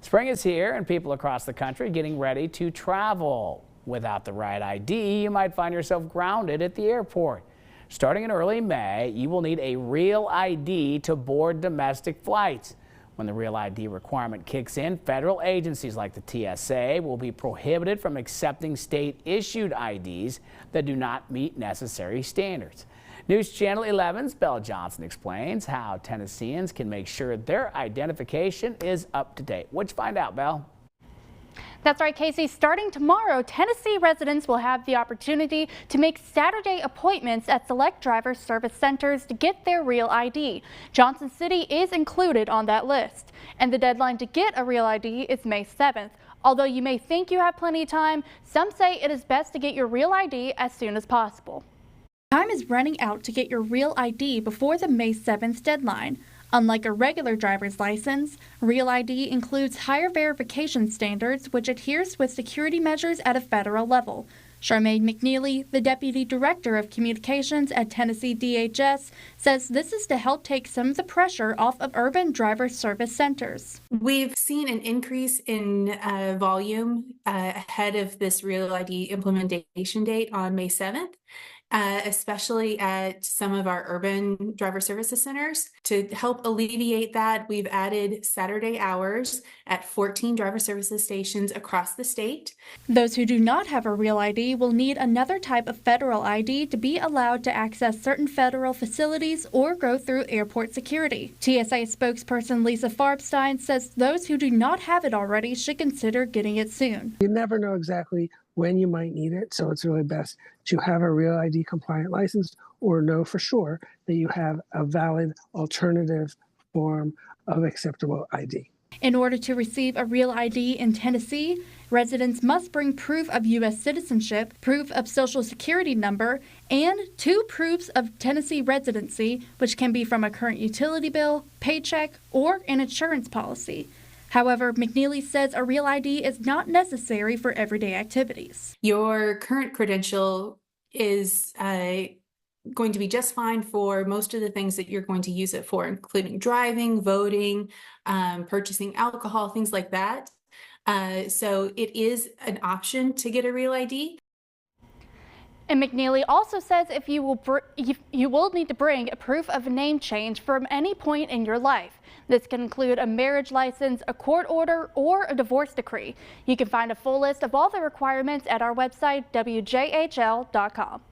Spring is here and people across the country getting ready to travel. Without the right ID, you might find yourself grounded at the airport. Starting in early May, you will need a real ID to board domestic flights. When the real ID requirement kicks in, federal agencies like the TSA will be prohibited from accepting state-issued IDs that do not meet necessary standards. News Channel 11's Belle Johnson explains how Tennesseans can make sure their identification is up to date. What'd you find out, Belle? That's right, Casey. Starting tomorrow, Tennessee residents will have the opportunity to make Saturday appointments at select driver service centers to get their real ID. Johnson City is included on that list, and the deadline to get a real ID is May 7th. Although you may think you have plenty of time, some say it is best to get your real ID as soon as possible. Time is running out to get your real ID before the May 7th deadline. Unlike a regular driver's license, Real ID includes higher verification standards which adheres with security measures at a federal level. Charmaine McNeely, the Deputy Director of Communications at Tennessee DHS, says this is to help take some of the pressure off of urban driver service centers. We've seen an increase in volume ahead of this Real ID implementation date on May 7th. Especially at some of our urban driver services centers. To help alleviate that, we've added Saturday hours at 14 driver services stations across the state. Those who do not have a real ID will need another type of federal ID to be allowed to access certain federal facilities or go through airport security. TSA spokesperson Lisa Farbstein says those who do not have it already should consider getting it soon. You never know exactly when you might need it, so it's really best to have a real ID compliant license or know for sure that you have a valid alternative form of acceptable ID. In order to receive a real ID in Tennessee, residents must bring proof of U.S. citizenship, proof of social security number, and 2 proofs of Tennessee residency, which can be from a current utility bill, paycheck, or an insurance policy. However, McNeely says a real ID is not necessary for everyday activities. Your current credential is going to be just fine for most of the things that you're going to use it for, including driving, voting, purchasing alcohol, things like that. So it is an option to get a real ID. And McNeely also says if you will need to bring a proof of a name change from any point in your life. This can include a marriage license, a court order, or a divorce decree. You can find a full list of all the requirements at our website, wjhl.com.